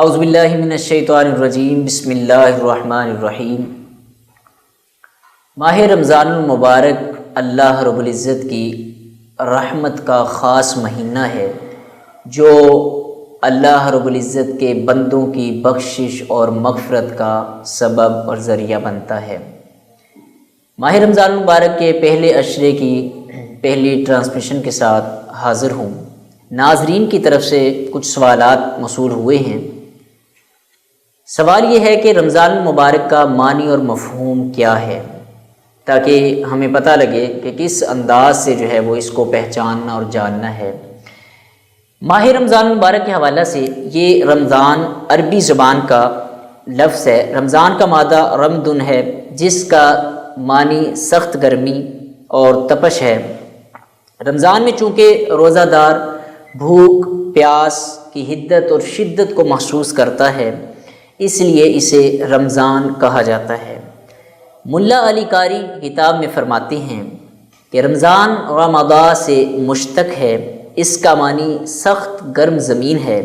اعوذ باللہ من الشیطان الرجیم، بسم اللہ الرحمن الرحیم۔ ماہ رمضان المبارک اللہ رب العزت کی رحمت کا خاص مہینہ ہے جو اللہ رب العزت کے بندوں کی بخشش اور مغفرت کا سبب اور ذریعہ بنتا ہے۔ ماہ رمضان المبارک کے پہلے عشرے کی پہلی ٹرانسمیشن کے ساتھ حاضر ہوں۔ ناظرین کی طرف سے کچھ سوالات موصول ہوئے ہیں۔ سوال یہ ہے کہ رمضان المبارک کا معنی اور مفہوم کیا ہے، تاکہ ہمیں پتہ لگے کہ کس انداز سے وہ اس کو پہچاننا اور جاننا ہے۔ ماہ رمضان المبارک کے حوالہ سے یہ رمضان عربی زبان کا لفظ ہے۔ رمضان کا مادہ رمدن ہے، جس کا معنی سخت گرمی اور تپش ہے۔ رمضان میں چونکہ روزہ دار بھوک پیاس کی حدت اور شدت کو محسوس کرتا ہے، اس لیے اسے رمضان کہا جاتا ہے۔ ملا علی قاری کتاب میں فرماتے ہیں کہ رمضان رمضان سے مشتق ہے، اس کا معنی سخت گرم زمین ہے،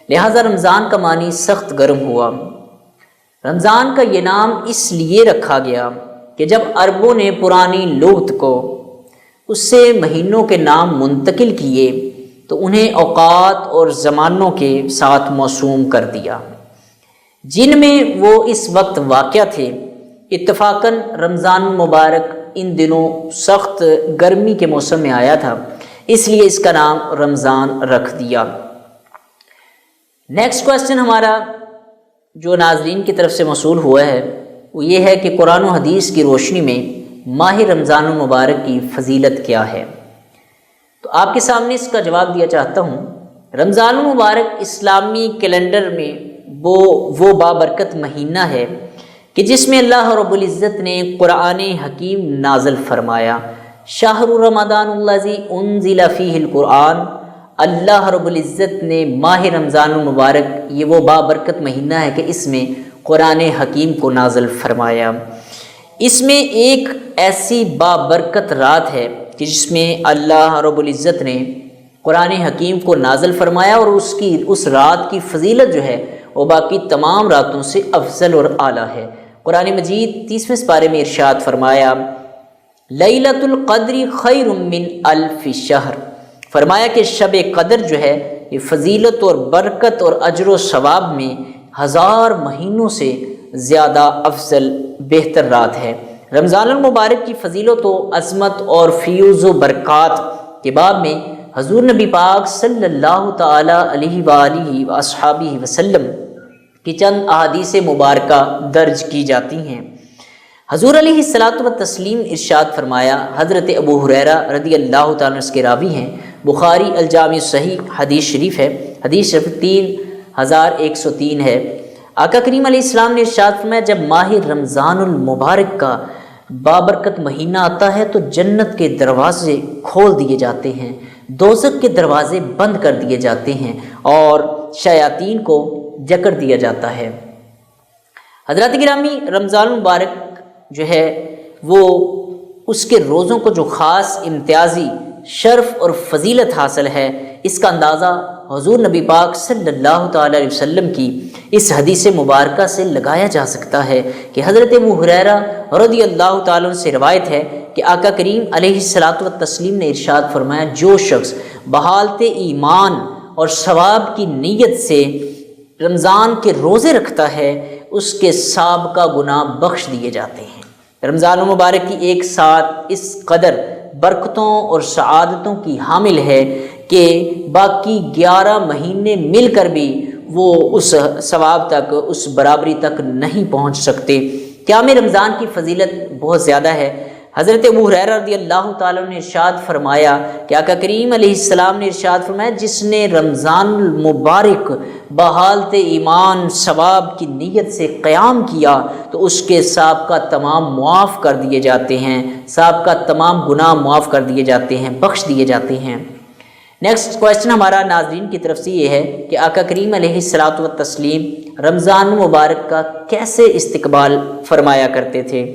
لہذا رمضان کا معنی سخت گرم ہوا۔ رمضان کا یہ نام اس لیے رکھا گیا کہ جب عربوں نے پرانی لغت کو اس سے مہینوں کے نام منتقل کیے تو انہیں اوقات اور زمانوں کے ساتھ موسوم کر دیا جن میں وہ اس وقت واقع تھے۔ اتفاقاً رمضان مبارک ان دنوں سخت گرمی کے موسم میں آیا تھا، اس لیے اس کا نام رمضان رکھ دیا۔ نیکسٹ کویسچن ہمارا جو ناظرین کی طرف سے موصول ہوا ہے وہ یہ ہے کہ قرآن و حدیث کی روشنی میں ماہ رمضان المبارک کی فضیلت کیا ہے؟ تو آپ کے سامنے اس کا جواب دیا چاہتا ہوں۔ رمضان المبارک اسلامی کیلنڈر میں وہ بابرکت مہینہ ہے کہ جس میں اللہ رب العزت نے قرآن حکیم نازل فرمایا۔ شہر رمضان الذی انزل فیہ القرآن، اللہ رب العزت نے ماہ رمضان المبارک، یہ وہ بابرکت مہینہ ہے کہ اس میں قرآن حکیم کو نازل فرمایا۔ اس میں ایک ایسی بابرکت رات ہے کہ جس میں اللہ رب العزت نے قرآن حکیم کو نازل فرمایا، اور اس رات کی فضیلت جو ہے وہ باقی تمام راتوں سے افضل اور اعلیٰ ہے۔ قرآن مجید 30ویں سپارے میں ارشاد فرمایا، لیلۃ القدر خیر من الف شہر، فرمایا کہ شب قدر جو ہے یہ فضیلت اور برکت اور اجر و ثواب میں 1000 مہینوں سے زیادہ افضل بہتر رات ہے۔ رمضان المبارک کی فضیلت و عظمت اور فیوز و برکات کے باب میں حضور نبی پاک صلی اللہ تعالی علیہ وآلہ وصحابہ وسلم کی چند احادیث مبارکہ درج کی جاتی ہیں۔ حضور علیہ الصلوۃ والتسلیم ارشاد فرمایا، حضرت ابو ہریرہ رضی اللہ تعالیٰ عنہ اس کے راوی ہیں، بخاری الجامع الصحیح حدیث شریف ہے، حدیث شریف 3103 ہے۔ آقا کریم علیہ السلام نے ارشاد فرمایا، جب ماہ رمضان المبارک کا بابرکت مہینہ آتا ہے تو جنت کے دروازے کھول دیے جاتے ہیں، دوزخ کے دروازے بند کر دیے جاتے ہیں اور شیاطین کو جکڑ دیا جاتا ہے۔ حضرات گرامی، رمضان المبارک جو ہے وہ اس کے روزوں کو جو خاص امتیازی شرف اور فضیلت حاصل ہے، اس کا اندازہ حضور نبی پاک صلی اللہ تعالی علیہ وسلم کی اس حدیث مبارکہ سے لگایا جا سکتا ہے کہ حضرت ابو ہریرہ رضی اللہ تعالیٰ عنہ سے روایت ہے کہ آقا کریم علیہ الصلوۃ والتسلیم نے ارشاد فرمایا، جو شخص بحالت ایمان اور ثواب کی نیت سے رمضان کے روزے رکھتا ہے اس کے سابقہ گناہ بخش دیے جاتے ہیں۔ رمضان المبارک کی ایک ساتھ اس قدر برکتوں اور سعادتوں کی حامل ہے کہ باقی 11 مہینے مل کر بھی وہ اس ثواب تک، اس برابری تک نہیں پہنچ سکتے۔ قیام رمضان کی فضیلت بہت زیادہ ہے۔ حضرت ابو ہریرہ رضی اللہ تعالیٰ نے ارشاد فرمایا کہ آقا کریم علیہ السلام نے ارشاد فرمایا، جس نے رمضان المبارک بحالت ایمان ثواب کی نیت سے قیام کیا تو اس کے سابقہ تمام معاف کر دیے جاتے ہیں، سابقہ تمام گناہ معاف کر دیے جاتے ہیں، بخش دیے جاتے ہیں۔ نیکسٹ کویسچن ہمارا ناظرین کی طرف سے یہ ہے کہ آقا کریم علیہ الصلوۃ والتسلیم رمضان مبارک کا کیسے استقبال فرمایا کرتے تھے؟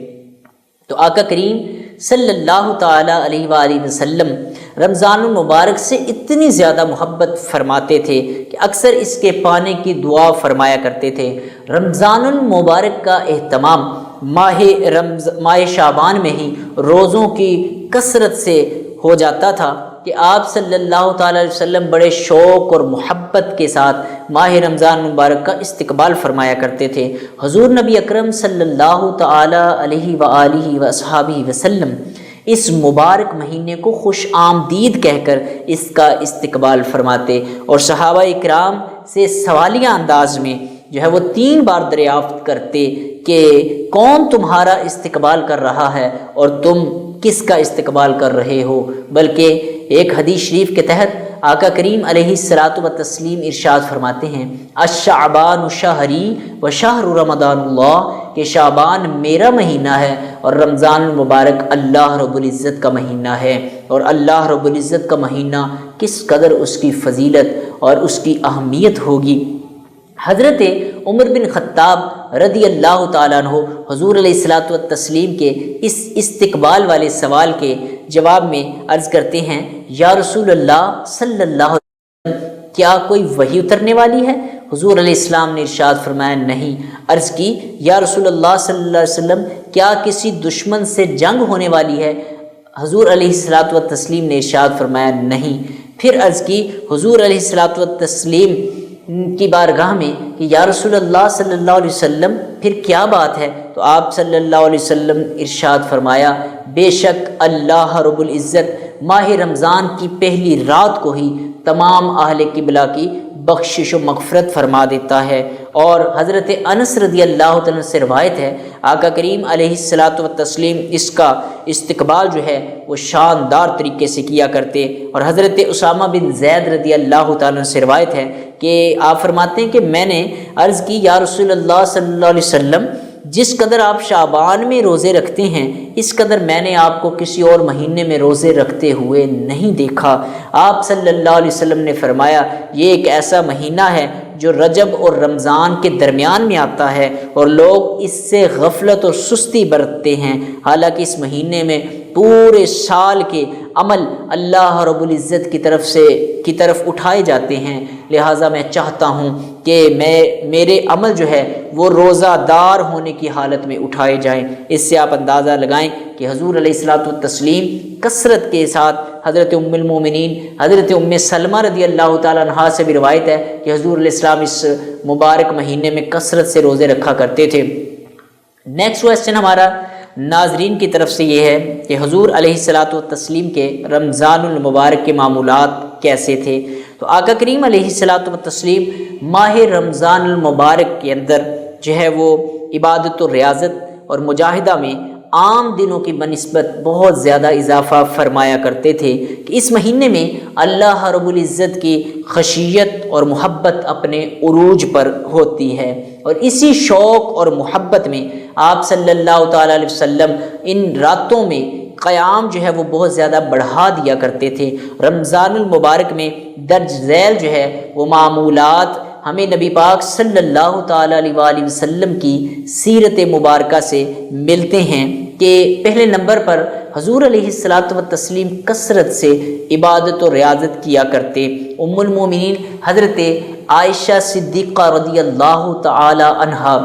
تو آقا کریم صلی اللہ تعالی علیہ وآلہ وسلم رمضان المبارک سے اتنی زیادہ محبت فرماتے تھے کہ اکثر اس کے پانے کی دعا فرمایا کرتے تھے۔ رمضان المبارک کا اہتمام ماہ شعبان میں ہی روزوں کی کثرت سے ہو جاتا تھا کہ آپ صلی اللہ تعالیٰ علیہ وسلم بڑے شوق اور محبت کے ساتھ ماہ رمضان مبارک کا استقبال فرمایا کرتے تھے۔ حضور نبی اکرم صلی اللہ تعالیٰ علیہ وآلہ وصحبہ وسلم اس مبارک مہینے کو خوش آمدید کہہ کر اس کا استقبال فرماتے اور صحابہ اکرام سے سوالیہ انداز میں جو ہے وہ 3 بار دریافت کرتے کہ کون تمہارا استقبال کر رہا ہے اور تم کس کا استقبال کر رہے ہو۔ بلکہ ایک حدیث شریف کے تحت آقا کریم علیہ الصلاۃ والتسلیم ارشاد فرماتے ہیں الشعبان شہری و شہر رمضان اللہ، کہ شعبان میرا مہینہ ہے اور رمضان المبارک اللہ رب العزت کا مہینہ ہے۔ اور اللہ رب العزت کا مہینہ کس قدر اس کی فضیلت اور اس کی اہمیت ہوگی۔ حضرت عمر بن خطاب رضی اللہ تعالیٰ عنہ حضور علیہ الصلاۃ والتسلیم کے اس استقبال والے سوال کے جواب میں عرض کرتے ہیں یا رسول اللہ صلی اللہ علیہ وسلم، کیا کوئی وحی اترنے والی ہے؟ حضور علیہ السلام نے ارشاد فرمایا نہیں۔ عرض کی یا رسول اللہ صلی اللہ علیہ وسلم، کیا کسی دشمن سے جنگ ہونے والی ہے؟ حضور علیہ الصلاۃ والتسلیم نے ارشاد فرمایا نہیں۔ پھر عرض کی حضور علیہ الصلاۃ والتسلیم کی بارگاہ میں کہ یا رسول اللہ صلی اللہ علیہ وسلم پھر کیا بات ہے؟ تو آپ صلی اللہ علیہ وسلم ارشاد فرمایا بے شک اللہ رب العزت ماہ رمضان کی پہلی رات کو ہی تمام اہل قبلہ کی بخشش و مغفرت فرما دیتا ہے۔ اور حضرت انس رضی اللہ تعالیٰ سے روایت ہے آقا کریم علیہ الصلاۃ والتسلیم اس کا استقبال جو ہے وہ شاندار طریقے سے کیا کرتے۔ اور حضرت اسامہ بن زید رضی اللہ تعالیٰ سے روایت ہے کہ آپ فرماتے ہیں کہ میں نے عرض کی یا رسول اللہ صلی اللہ علیہ وسلم، جس قدر آپ شعبان میں روزے رکھتے ہیں اس قدر میں نے آپ کو کسی اور مہینے میں روزے رکھتے ہوئے نہیں دیکھا۔ آپ صلی اللہ علیہ وسلم نے فرمایا یہ ایک ایسا مہینہ ہے جو رجب اور رمضان کے درمیان میں آتا ہے اور لوگ اس سے غفلت اور سستی برتتے ہیں، حالانکہ اس مہینے میں پورے سال کے عمل اللہ رب العزت کی طرف اٹھائے جاتے ہیں۔ لہٰذا میں چاہتا ہوں کہ میرے عمل جو ہے وہ روزہ دار ہونے کی حالت میں اٹھائے جائیں۔ اس سے آپ اندازہ لگائیں کہ حضور علیہ الصلاۃ والتسلیم کثرت کے ساتھ حضرت ام المومنین حضرت ام سلمہ رضی اللہ تعالیٰ عنہا سے بھی روایت ہے کہ حضور علیہ السلام اس مبارک مہینے میں کثرت سے روزے رکھا کرتے تھے۔ نیکسٹ کویسچن ہمارا ناظرین کی طرف سے یہ ہے کہ حضور علیہ الصلاۃ والتسلیم کے رمضان المبارک کے معمولات کیسے تھے؟ تو آقا کریم علیہ الصلاۃ والتسلیم ماہ رمضان المبارک کے اندر جو ہے وہ عبادت و ریاضت اور مجاہدہ میں عام دنوں کی بنسبت بہت زیادہ اضافہ فرمایا کرتے تھے کہ اس مہینے میں اللہ رب العزت کی خشیت اور محبت اپنے عروج پر ہوتی ہے، اور اسی شوق اور محبت میں آپ صلی اللہ تعالیٰ علیہ وسلم ان راتوں میں قیام جو ہے وہ بہت زیادہ بڑھا دیا کرتے تھے۔ رمضان المبارک میں درج ذیل جو ہے وہ معمولات ہمیں نبی پاک صلی اللہ تعالیٰ علیہ وآلہ وسلم کی سیرت مبارکہ سے ملتے ہیں کہ پہلے نمبر پر حضور علیہ الصلاۃ والتسلیم کثرت سے عبادت و ریاضت کیا کرتے۔ ام المومنین حضرت عائشہ صدیقہ رضی اللہ تعالی عنہا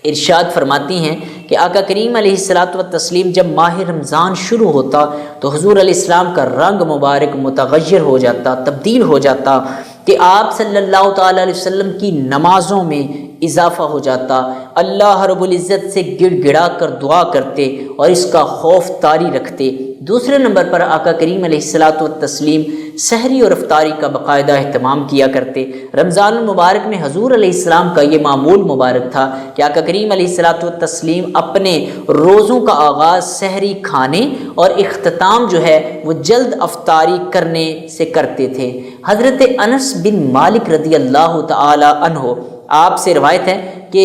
ارشاد فرماتی ہیں کہ آقا کریم علیہ الصلاۃ والتسلیم جب ماہ رمضان شروع ہوتا تو حضور علیہ السلام کا رنگ مبارک متغیر ہو جاتا، تبدیل ہو جاتا کہ آپ صلی اللہ تعالیٰ علیہ وسلم کی نمازوں میں اضافہ ہو جاتا، اللہ رب العزت سے گڑ گڑا کر دعا کرتے اور اس کا خوف طاری رکھتے۔ دوسرے نمبر پر آقا کریم علیہ الصلاۃ والتسلیم سحری اور افطاری کا باقاعدہ اہتمام کیا کرتے۔ رمضان المبارک میں حضور علیہ السلام کا یہ معمول مبارک تھا کہ آقا کریم علیہ الصلاۃ والتسلیم اپنے روزوں کا آغاز سحری کھانے اور اختتام جو ہے وہ جلد افطاری کرنے سے کرتے تھے۔ حضرت انس بن مالک رضی اللہ تعالی عنہ آپ سے روایت ہے کہ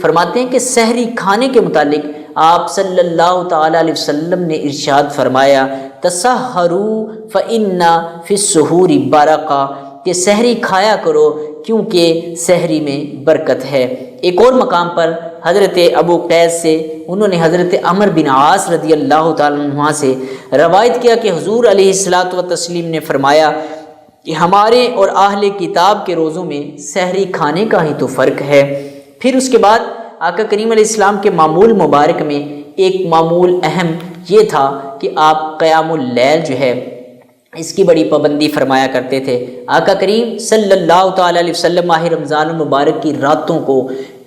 فرماتے ہیں کہ سحری کھانے کے متعلق آپ صلی اللہ تعالیٰ علیہ وسلم نے ارشاد فرمایا تسحروا فإن فی السحور برکہ، کہ سحری کھایا کرو کیونکہ سحری میں برکت ہے۔ ایک اور مقام پر حضرت ابو قیس سے انہوں نے حضرت عمر بن عاص رضی اللہ تعالیٰ عنہ سے روایت کیا کہ حضور علیہ الصلاۃ والتسلیم نے فرمایا کہ ہمارے اور اہل کتاب کے روزوں میں سحری کھانے کا ہی تو فرق ہے۔ پھر اس کے بعد آقا کریم علیہ السلام کے معمول مبارک میں ایک معمول اہم یہ تھا کہ آپ قیام اللیل جو ہے اس کی بڑی پابندی فرمایا کرتے تھے۔ آقا کریم صلی اللہ تعالیٰ علیہ وسلم ماہ رمضان المبارک کی راتوں کو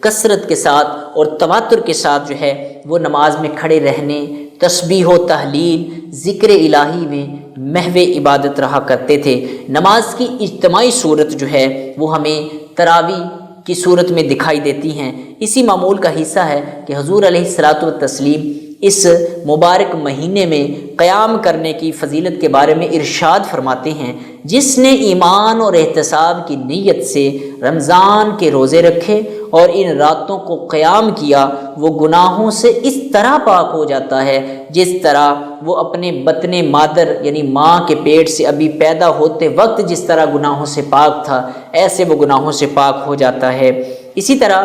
کثرت کے ساتھ اور تواتر کے ساتھ جو ہے وہ نماز میں کھڑے رہنے، تسبیح و تحلیل، ذکر الہی میں محو عبادت رہا کرتے تھے۔ نماز کی اجتماعی صورت جو ہے وہ ہمیں تراویح کی صورت میں دکھائی دیتی ہیں۔ اسی معمول کا حصہ ہے کہ حضور علیہ الصلاۃ والتسلیم اس مبارک مہینے میں قیام کرنے کی فضیلت کے بارے میں ارشاد فرماتے ہیں، جس نے ایمان اور احتساب کی نیت سے رمضان کے روزے رکھے اور ان راتوں کو قیام کیا، وہ گناہوں سے اس طرح پاک ہو جاتا ہے جس طرح وہ اپنے بطن مادر یعنی ماں کے پیٹ سے ابھی پیدا ہوتے وقت جس طرح گناہوں سے پاک تھا، ایسے وہ گناہوں سے پاک ہو جاتا ہے۔ اسی طرح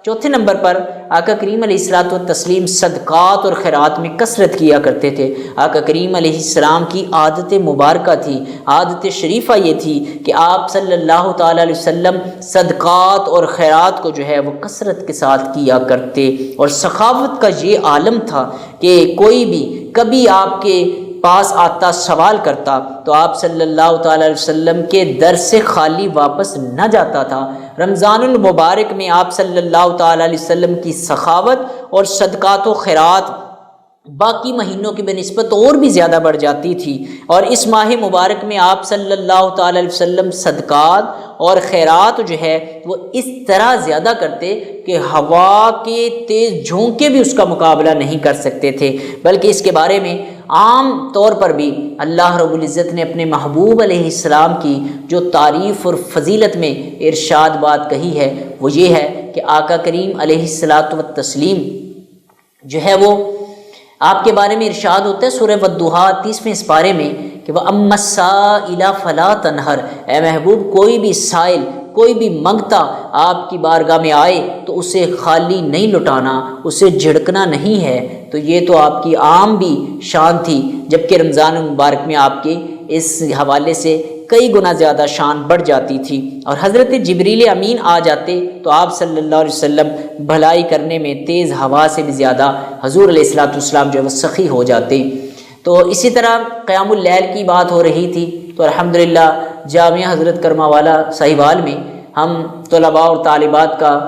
چوتھے نمبر پر آقا کریم علیہ الصلاۃ والتسلیم صدقات اور خیرات میں کثرت کیا کرتے تھے۔ آقا کریم علیہ السلام کی عادت مبارکہ تھی، عادت شریفہ یہ تھی کہ آپ صلی اللہ تعالیٰ علیہ وسلم صدقات اور خیرات کو جو ہے وہ کثرت کے ساتھ کیا کرتے، اور سخاوت کا یہ عالم تھا کہ کوئی بھی کبھی آپ کے پاس آتا سوال کرتا تو آپ صلی اللہ تعالیٰ علیہ وسلم کے در سے خالی واپس نہ جاتا تھا۔ رمضان المبارک میں آپ صلی اللہ تعالیٰ علیہ وسلم کی سخاوت اور صدقات و خیرات باقی مہینوں کی بنسبت اور بھی زیادہ بڑھ جاتی تھی، اور اس ماہ مبارک میں آپ صلی اللہ تعالیٰ علیہ وسلم صدقات اور خیرات جو ہے وہ اس طرح زیادہ کرتے کہ ہوا کے تیز جھونکے بھی اس کا مقابلہ نہیں کر سکتے تھے، بلکہ اس کے بارے میں عام طور پر بھی اللہ رب العزت نے اپنے محبوب علیہ السلام کی جو تعریف اور فضیلت میں ارشاد بات کہی ہے وہ یہ ہے کہ آقا کریم علیہ الصلاۃ والتسلیم جو ہے وہ آپ کے بارے میں ارشاد ہوتا ہے سورہ والضحیٰ 30ویں پارے میں کہ وَأَمَّا السَّائِلَ فَلَا تَنْهَرْ، اے محبوب کوئی بھی سائل، کوئی بھی منگتا آپ کی بارگاہ میں آئے تو اسے خالی نہیں لٹانا، اسے جھڑکنا نہیں ہے۔ تو یہ تو آپ کی عام بھی شان تھی، جبکہ رمضان المبارک میں آپ کے اس حوالے سے کئی گنا زیادہ شان بڑھ جاتی تھی، اور حضرت جبریل امین آ جاتے تو آپ صلی اللہ علیہ وسلم بھلائی کرنے میں تیز ہوا سے بھی زیادہ حضور علیہ الصلوۃ والسلام جو ہے وہ سخی ہو جاتے۔ تو اسی طرح قیام اللیل کی بات ہو رہی تھی تو الحمدللہ جامعہ حضرت کرما والا ساہیوال میں ہم طلباء اور طالبات کا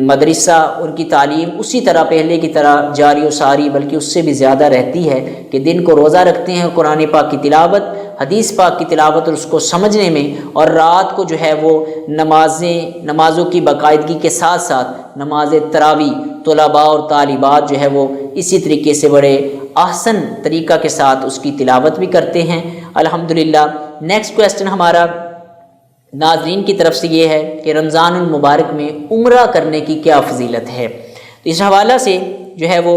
مدرسہ ان کی تعلیم اسی طرح پہلے کی طرح جاری و ساری بلکہ اس سے بھی زیادہ رہتی ہے کہ دن کو روزہ رکھتے ہیں، قرآن پاک کی تلاوت، حدیث پاک کی تلاوت اور اس کو سمجھنے میں، اور رات کو جو ہے وہ نمازوں کی باقاعدگی کے ساتھ ساتھ نماز تراویح طلباء اور طالبات جو ہے وہ اسی طریقے سے بڑے احسن طریقہ کے ساتھ اس کی تلاوت بھی کرتے ہیں الحمدللہ۔ نیکسٹ کویسچن ہمارا ناظرین کی طرف سے یہ ہے کہ رمضان المبارک میں عمرہ کرنے کی کیا فضیلت ہے؟ تو اس حوالہ سے جو ہے وہ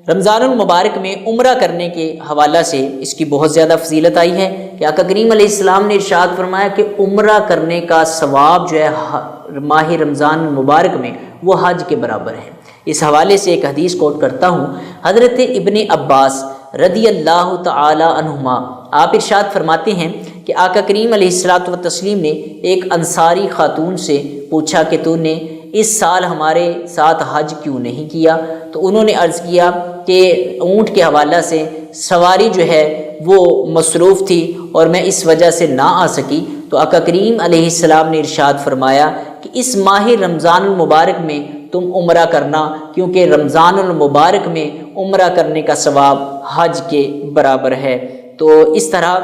رمضان المبارک میں عمرہ کرنے کے حوالہ سے اس کی بہت زیادہ فضیلت آئی ہے کہ آقا کریم علیہ السلام نے ارشاد فرمایا کہ عمرہ کرنے کا ثواب جو ہے ماہ رمضان المبارک میں وہ حج کے برابر ہے۔ اس حوالے سے ایک حدیث کوٹ کرتا ہوں، حضرت ابن عباس رضی اللہ تعالی عنہما آپ ارشاد فرماتے ہیں کہ آقا کریم علیہ الصلوۃ والتسلیم نے ایک انصاری خاتون سے پوچھا کہ تو نے اس سال ہمارے ساتھ حج کیوں نہیں کیا؟ تو انہوں نے عرض کیا کہ اونٹ کے حوالہ سے سواری جو ہے وہ مصروف تھی اور میں اس وجہ سے نہ آ سکی۔ تو آقا کریم علیہ السلام نے ارشاد فرمایا کہ اس ماہ رمضان المبارک میں تم عمرہ کرنا، کیونکہ رمضان المبارک میں عمرہ کرنے کا ثواب حج کے برابر ہے۔ تو اس طرح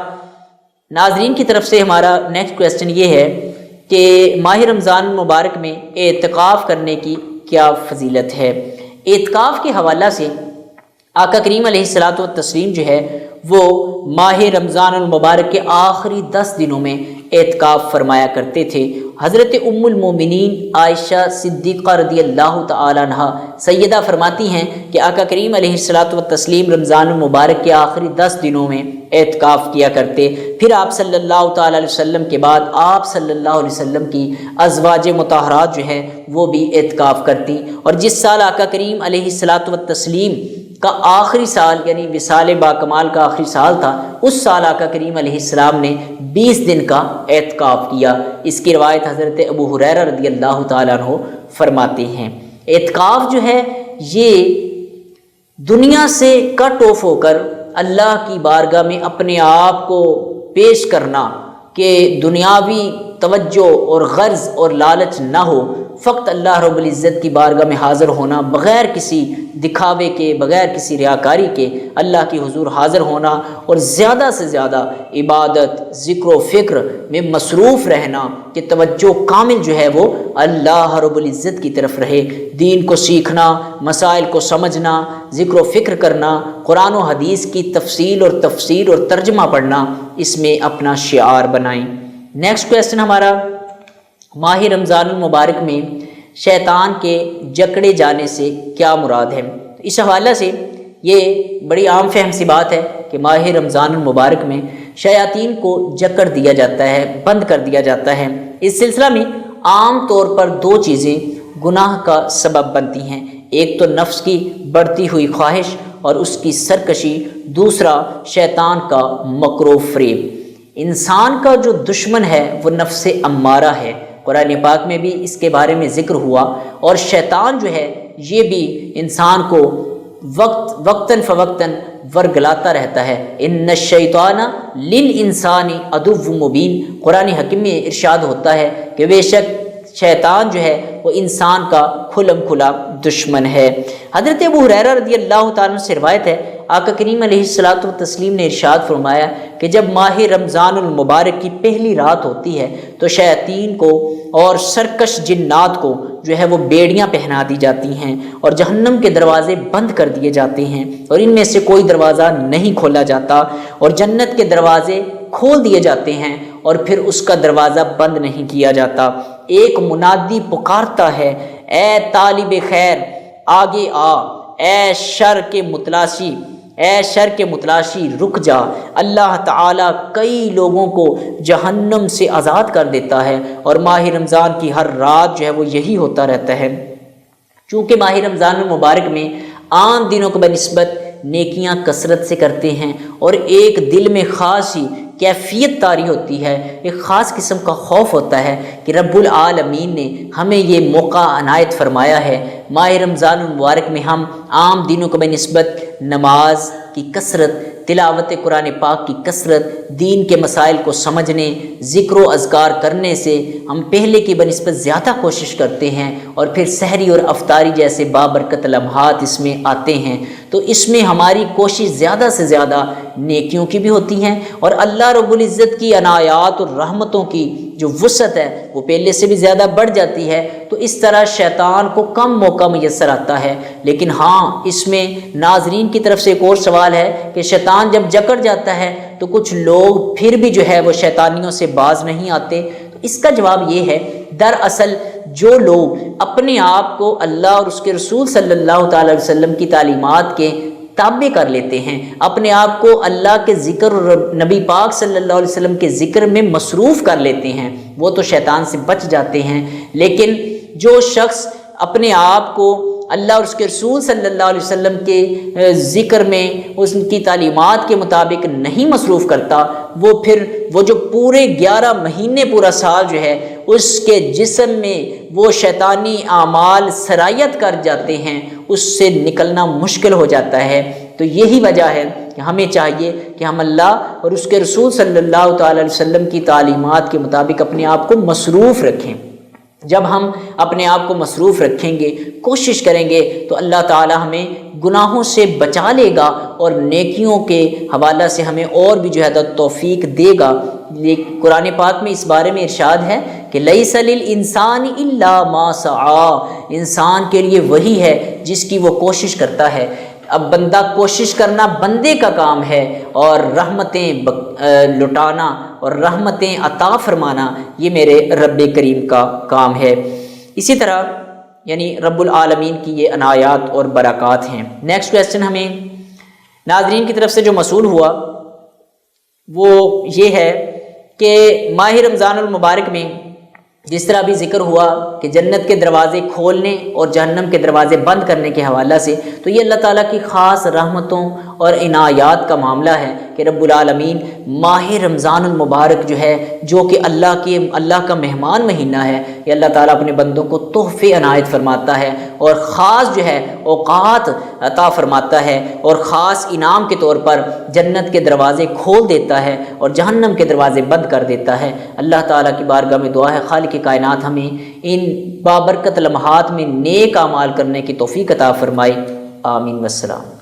ناظرین کی طرف سے ہمارا نیکسٹ کویسچن یہ ہے کہ ماہ رمضان المبارک میں اعتکاف کرنے کی کیا فضیلت ہے؟ اعتکاف کے حوالہ سے آقا کریم علیہ الصلوۃ والتسلیم جو ہے وہ ماہ رمضان المبارک کے آخری 10 دنوں میں اعتکاف فرمایا کرتے تھے۔ حضرت ام المومنین عائشہ صدیقہ رضی اللہ تعالی عنہا سیدہ فرماتی ہیں کہ آقا کریم علیہ الصلوۃ والتسلیم رمضان المبارک کے آخری 10 دنوں میں اعتکاف کیا کرتے، پھر آپ صلی اللہ تعالی علیہ وسلم کے بعد آپ صلی اللہ علیہ وسلم کی ازواج مطہرات جو ہیں وہ بھی اعتکاف کرتی، اور جس سال آقا کریم علیہ الصلوۃ والتسلیم کا آخری سال یعنی وصال باکمال کا آخری سال تھا، اس سال آقا کریم علیہ السلام نے 20 دن کا اعتکاف کیا۔ اس کی روایت حضرت ابو ہریرہ رضی اللہ تعالیٰ عنہ فرماتے ہیں۔ اعتکاف جو ہے یہ دنیا سے کٹ آف ہو کر اللہ کی بارگاہ میں اپنے آپ کو پیش کرنا کہ دنیاوی توجہ اور غرض اور لالچ نہ ہو، فقط اللہ رب العزت کی بارگاہ میں حاضر ہونا، بغیر کسی دکھاوے کے، بغیر کسی ریاکاری کے اللہ کی حضور حاضر ہونا، اور زیادہ سے زیادہ عبادت، ذکر و فکر میں مصروف رہنا کہ توجہ کامل جو ہے وہ اللہ رب العزت کی طرف رہے، دین کو سیکھنا، مسائل کو سمجھنا، ذکر و فکر کرنا، قرآن و حدیث کی تفصیل اور تفسیر اور ترجمہ پڑھنا، اس میں اپنا شعار بنائیں۔ نیکسٹ کویسچن ہمارا، ماہ رمضان المبارک میں شیطان کے جکڑے جانے سے کیا مراد ہے؟ اس حوالے سے یہ بڑی عام فہم سی بات ہے کہ ماہ رمضان المبارک میں شیاطین کو جکڑ دیا جاتا ہے، بند کر دیا جاتا ہے۔ اس سلسلہ میں عام طور پر 2 چیزیں گناہ کا سبب بنتی ہیں، ایک تو نفس کی بڑھتی ہوئی خواہش اور اس کی سرکشی، دوسرا شیطان کا مکر و فریب۔ انسان کا جو دشمن ہے وہ نفس امارہ ہے، قرآن پاک میں بھی اس کے بارے میں ذکر ہوا، اور شیطان جو ہے یہ بھی انسان کو وقتاً فوقتاً ورگلاتا رہتا ہے۔ ان الشیطان للانسان عدو مبین، قرآن حکیم میں ارشاد ہوتا ہے کہ بے شک شیطان جو ہے وہ انسان کا کھلم کھلا دشمن ہے۔ حضرت ابو ہریرہ رضی اللہ تعالیٰ عنہ سے روایت ہے، آقا کریم علیہ الصلوۃ والتسلیم نے ارشاد فرمایا کہ جب ماہ رمضان المبارک کی پہلی رات ہوتی ہے تو شیاطین کو اور سرکش جنات کو جو ہے وہ بیڑیاں پہنا دی جاتی ہیں اور جہنم کے دروازے بند کر دیے جاتے ہیں، اور ان میں سے کوئی دروازہ نہیں کھولا جاتا، اور جنت کے دروازے کھول دیے جاتے ہیں اور پھر اس کا دروازہ بند نہیں کیا جاتا۔ ایک منادی پکارتا ہے، اے طالب خیر آگے آ، اے شر کے متلاشی رک جا۔ اللہ تعالیٰ کئی لوگوں کو جہنم سے آزاد کر دیتا ہے، اور ماہ رمضان کی ہر رات جو ہے وہ یہی ہوتا رہتا ہے۔ چونکہ ماہ رمضان المبارک میں عام دنوں کے بنسبت نیکیاں کثرت سے کرتے ہیں، اور ایک دل میں خاص ہی کیفیت طاری ہوتی ہے، ایک خاص قسم کا خوف ہوتا ہے کہ رب العالمین نے ہمیں یہ موقع عنایت فرمایا ہے۔ ماہ رمضان المبارک میں ہم عام دنوں کے بنسبت نماز کی کثرت، تلاوت قرآن پاک کی کثرت، دین کے مسائل کو سمجھنے، ذکر و اذکار کرنے سے ہم پہلے کی بنسبت زیادہ کوشش کرتے ہیں، اور پھر سحری اور افطاری جیسے بابرکت لمحات اس میں آتے ہیں، تو اس میں ہماری کوشش زیادہ سے زیادہ نیکیوں کی بھی ہوتی ہیں، اور اللہ رب العزت کی عنایات اور رحمتوں کی جو وسعت ہے وہ پہلے سے بھی زیادہ بڑھ جاتی ہے، تو اس طرح شیطان کو کم موقع میسر آتا ہے۔ لیکن ہاں اس میں ناظرین کی طرف سے ایک اور سوال ہے کہ شیطان جب جکڑ جاتا ہے تو کچھ لوگ پھر بھی جو ہے وہ شیطانیوں سے باز نہیں آتے، تو اس کا جواب یہ ہے، دراصل جو لوگ اپنے آپ کو اللہ اور اس کے رسول صلی اللہ تعالی وسلم کی تعلیمات کے تابع کر لیتے ہیں، اپنے آپ کو اللہ کے ذکر اور نبی پاک صلی اللہ علیہ وسلم کے ذکر میں مصروف کر لیتے ہیں، وہ تو شیطان سے بچ جاتے ہیں۔ لیکن جو شخص اپنے آپ کو اللہ اور اس کے رسول صلی اللہ علیہ وسلم کے ذکر میں اس کی تعلیمات کے مطابق نہیں مصروف کرتا، وہ جو پورے 11 مہینے پورا سال جو ہے اس کے جسم میں وہ شیطانی اعمال سرایت کر جاتے ہیں، اس سے نکلنا مشکل ہو جاتا ہے۔ تو یہی وجہ ہے کہ ہمیں چاہیے کہ ہم اللہ اور اس کے رسول صلی اللہ تعالی علیہ وسلم کی تعلیمات کے مطابق اپنے آپ کو مصروف رکھیں۔ جب ہم اپنے آپ کو مصروف رکھیں گے، کوشش کریں گے، تو اللہ تعالی ہمیں گناہوں سے بچا لے گا اور نیکیوں کے حوالہ سے ہمیں اور بھی جو ہے توفیق دے گا۔ قرآن پاک میں اس بارے میں ارشاد ہے کہ لیس للانسان الا ما سعی، انسان کے لیے وہی ہے جس کی وہ کوشش کرتا ہے۔ اب بندہ کوشش کرنا بندے کا کام ہے، اور رحمتیں لٹانا اور رحمتیں عطا فرمانا یہ میرے رب کریم کا کام ہے۔ اسی طرح یعنی رب العالمین کی یہ عنایات اور برکات ہیں۔ نیکسٹ کویسچن ہمیں ناظرین کی طرف سے جو موصول ہوا وہ یہ ہے کہ ماہ رمضان المبارک میں جس طرح بھی ذکر ہوا کہ جنت کے دروازے کھولنے اور جہنم کے دروازے بند کرنے کے حوالہ سے، تو یہ اللہ تعالیٰ کی خاص رحمتوں اور عنایات کا معاملہ ہے کہ رب العالمین ماہ رمضان المبارک جو ہے، جو کہ اللہ کا مہمان مہینہ ہے، یہ اللہ تعالیٰ اپنے بندوں کو تحفے عنایت فرماتا ہے اور خاص جو ہے اوقات عطا فرماتا ہے، اور خاص انعام کے طور پر جنت کے دروازے کھول دیتا ہے اور جہنم کے دروازے بند کر دیتا ہے۔ اللہ تعالیٰ کی بارگاہ میں دعا ہے خالق کائنات ہمیں ان بابرکت لمحات میں نیک اعمال کرنے کی توفیق عطا فرمائے۔ آمین والسلام۔